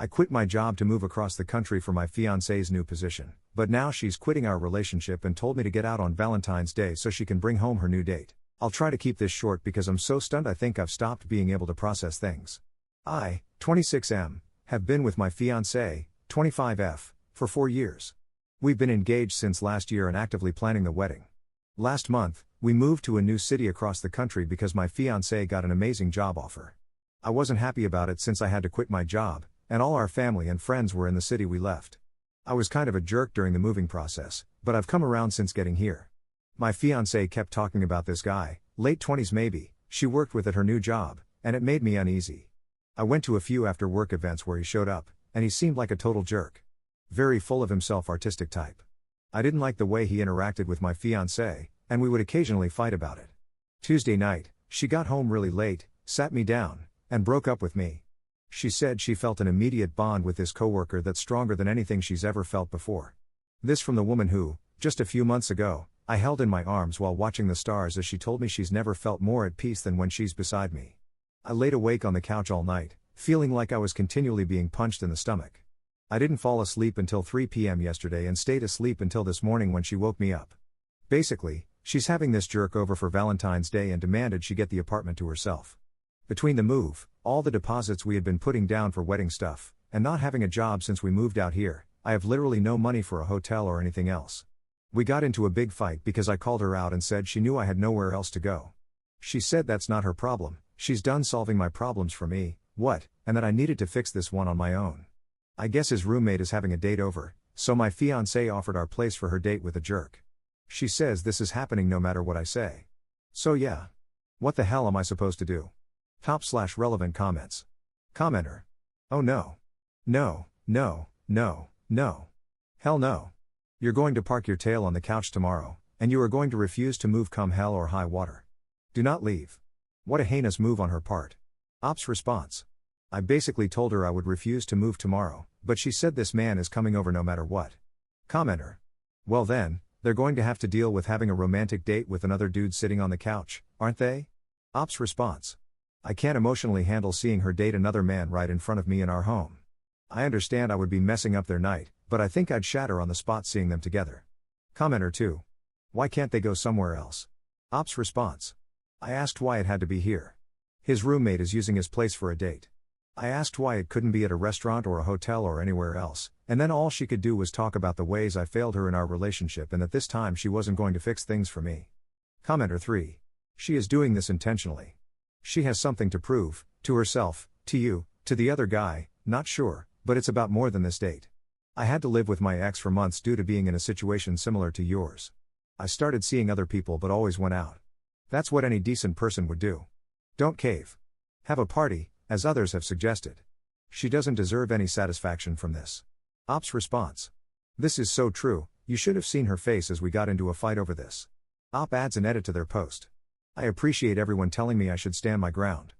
I quit my job to move across the country for my fiancée's new position, but now she's quitting our relationship and told me to get out on Valentine's Day so she can bring home her new date. I'll try to keep this short because I'm so stunned I think I've stopped being able to process things. I, 26M, have been with my fiancé, 25F, for 4 years. We've been engaged since last year and actively planning the wedding. Last month, we moved to a new city across the country because my fiancé got an amazing job offer. I wasn't happy about it since I had to quit my job, and all our family and friends were in the city we left. I was kind of a jerk during the moving process, but I've come around since getting here. My fiancé kept talking about this guy, late 20s maybe, she worked with at her new job, and it made me uneasy. I went to a few after-work events where he showed up, and he seemed like a total jerk. Very full of himself artistic type. I didn't like the way he interacted with my fiancé, and we would occasionally fight about it. Tuesday night, she got home really late, sat me down, and broke up with me. She said she felt an immediate bond with this coworker that's stronger than anything she's ever felt before. This from the woman who, just a few months ago, I held in my arms while watching the stars as she told me she's never felt more at peace than when she's beside me. I laid awake on the couch all night, feeling like I was continually being punched in the stomach. I didn't fall asleep until 3 p.m. yesterday and stayed asleep until this morning when she woke me up. Basically, she's having this jerk over for Valentine's Day and demanded she get the apartment to herself. Between the move, all the deposits we had been putting down for wedding stuff, and not having a job since we moved out here, I have literally no money for a hotel or anything else. We got into a big fight because I called her out and said she knew I had nowhere else to go. She said that's not her problem, she's done solving my problems for me, and that I needed to fix this one on my own. I guess his roommate is having a date over, so my fiancé offered our place for her date with a jerk. She says this is happening no matter what I say. So yeah. What the hell am I supposed to do? /relevant comments. Commenter. Oh no. No, no, no, no. Hell no. You're going to park your tail on the couch tomorrow, and you are going to refuse to move come hell or high water. Do not leave. What a heinous move on her part. Ops response. I basically told her I would refuse to move tomorrow, but she said this man is coming over no matter what. Commenter. Well then, they're going to have to deal with having a romantic date with another dude sitting on the couch, aren't they? Ops response. I can't emotionally handle seeing her date another man right in front of me in our home. I understand I would be messing up their night, but I think I'd shatter on the spot seeing them together. Commenter 2. Why can't they go somewhere else? Ops response. I asked why it had to be here. His roommate is using his place for a date. I asked why it couldn't be at a restaurant or a hotel or anywhere else, and then all she could do was talk about the ways I failed her in our relationship and that this time she wasn't going to fix things for me. Commenter 3. She is doing this intentionally. She has something to prove, to herself, to you, to the other guy, not sure, but it's about more than this date. I had to live with my ex for months due to being in a situation similar to yours. I started seeing other people but always went out. That's what any decent person would do. Don't cave. Have a party, as others have suggested. She doesn't deserve any satisfaction from this. Ops response. This is so true, you should have seen her face as we got into a fight over this. Op adds an edit to their post. I appreciate everyone telling me I should stand my ground.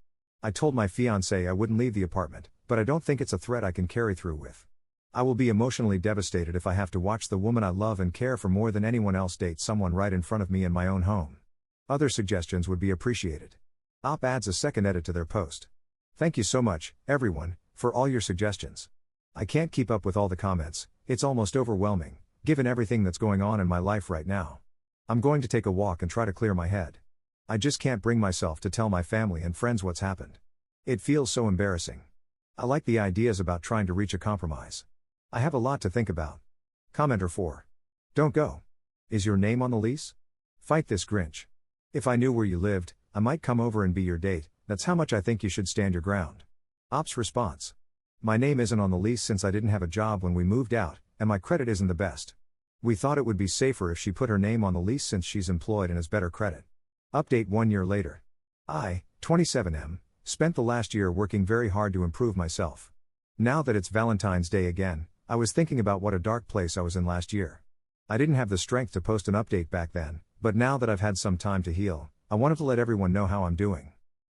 I told my fiancé I wouldn't leave the apartment, but I don't think it's a threat I can carry through with. I will be emotionally devastated if I have to watch the woman I love and care for more than anyone else date someone right in front of me in my own home. Other suggestions would be appreciated. Op adds a second edit to their post. Thank you so much, everyone, for all your suggestions. I can't keep up with all the comments, it's almost overwhelming, given everything that's going on in my life right now. I'm going to take a walk and try to clear my head. I just can't bring myself to tell my family and friends what's happened. It feels so embarrassing. I like the ideas about trying to reach a compromise. I have a lot to think about. Commenter 4. Don't go. Is your name on the lease? Fight this Grinch. If I knew where you lived, I might come over and be your date, that's how much I think you should stand your ground. Ops response. My name isn't on the lease since I didn't have a job when we moved out, and my credit isn't the best. We thought it would be safer if she put her name on the lease since she's employed and has better credit. Update 1 year later. I, 27M, spent the last year working very hard to improve myself. Now that it's Valentine's Day again, I was thinking about what a dark place I was in last year. I didn't have the strength to post an update back then, but now that I've had some time to heal, I wanted to let everyone know how I'm doing.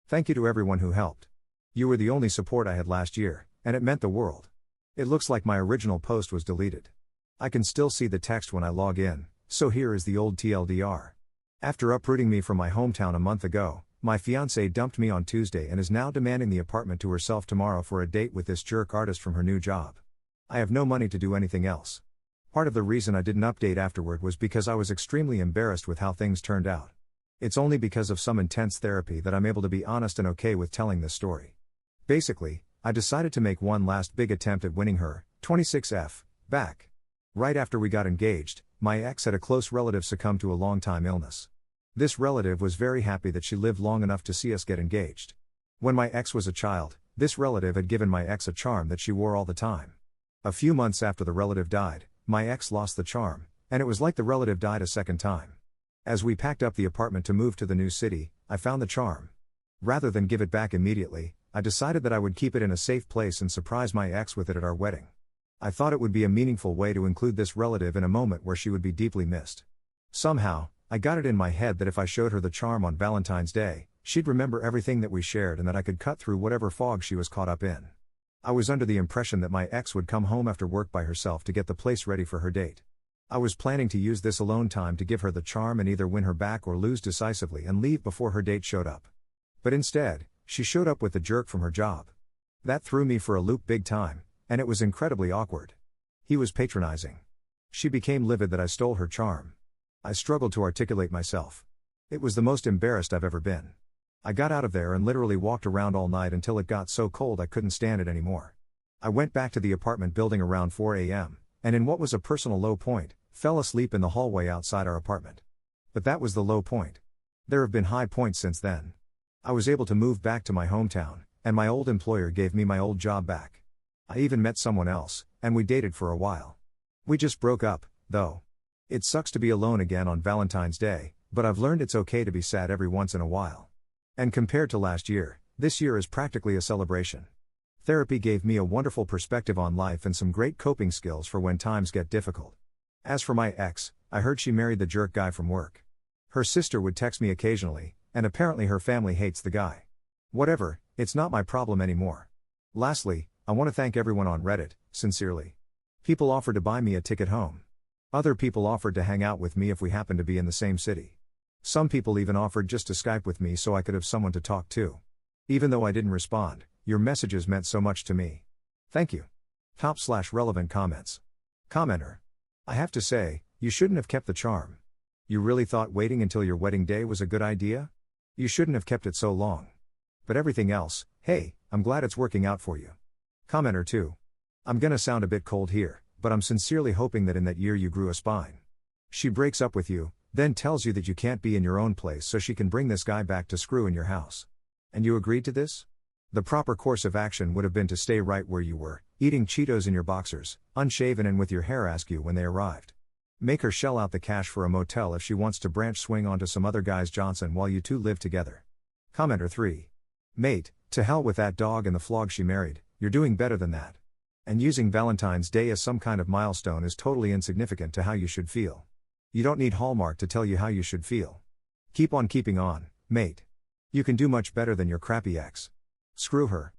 Thank you to everyone who helped. You were the only support I had last year, and it meant the world. It looks like my original post was deleted. I can still see the text when I log in, so here is the old TLDR. After uprooting me from my hometown a month ago, My fiancée dumped me on Tuesday and is now demanding the apartment to herself tomorrow for a date with this jerk artist from her new job. I have no money to do anything else. Part of the reason I didn't update afterward was because I was extremely embarrassed with how things turned out. It's only because of some intense therapy that I'm able to be honest and okay with telling this story. Basically, I decided to make one last big attempt at winning her, 26F, back. Right after we got engaged, my ex had a close relative succumb to a long-time illness. This relative was very happy that she lived long enough to see us get engaged. When my ex was a child, this relative had given my ex a charm that she wore all the time. A few months after the relative died, my ex lost the charm, and it was like the relative died a second time. As we packed up the apartment to move to the new city, I found the charm. Rather than give it back immediately, I decided that I would keep it in a safe place and surprise my ex with it at our wedding. I thought it would be a meaningful way to include this relative in a moment where she would be deeply missed. Somehow, I got it in my head that if I showed her the charm on Valentine's Day, she'd remember everything that we shared and that I could cut through whatever fog she was caught up in. I was under the impression that my ex would come home after work by herself to get the place ready for her date. I was planning to use this alone time to give her the charm and either win her back or lose decisively and leave before her date showed up. But instead, she showed up with the jerk from her job. That threw me for a loop big time, and it was incredibly awkward. He was patronizing. She became livid that I stole her charm. I struggled to articulate myself. It was the most embarrassed I've ever been. I got out of there and literally walked around all night until it got so cold I couldn't stand it anymore. I went back to the apartment building around 4 a.m., and in what was a personal low point, fell asleep in the hallway outside our apartment. But that was the low point. There have been high points since then. I was able to move back to my hometown, and my old employer gave me my old job back. I even met someone else, and we dated for a while. We just broke up, though. It sucks to be alone again on Valentine's Day, but I've learned it's okay to be sad every once in a while. And compared to last year, this year is practically a celebration. Therapy gave me a wonderful perspective on life and some great coping skills for when times get difficult. As for my ex, I heard she married the jerk guy from work. Her sister would text me occasionally, and apparently her family hates the guy. Whatever, it's not my problem anymore. Lastly, I want to thank everyone on Reddit, sincerely. People offered to buy me a ticket home. Other people offered to hang out with me if we happened to be in the same city. Some people even offered just to Skype with me so I could have someone to talk to. Even though I didn't respond, your messages meant so much to me. Thank you. Top/relevant comments. Commenter. I have to say, you shouldn't have kept the charm. You really thought waiting until your wedding day was a good idea? You shouldn't have kept it so long. But everything else, hey, I'm glad it's working out for you. Commenter 2. I'm gonna sound a bit cold here, but I'm sincerely hoping that in that year you grew a spine. She breaks up with you, then tells you that you can't be in your own place so she can bring this guy back to screw in your house. And you agreed to this? The proper course of action would have been to stay right where you were, eating Cheetos in your boxers, unshaven and with your hair askew when they arrived. Make her shell out the cash for a motel if she wants to branch swing onto some other guy's Johnson while you two live together. Commenter 3. Mate, to hell with that dog and the flog she married, you're doing better than that. And using Valentine's Day as some kind of milestone is totally insignificant to how you should feel. You don't need Hallmark to tell you how you should feel. Keep on keeping on, mate. You can do much better than your crappy ex. Screw her.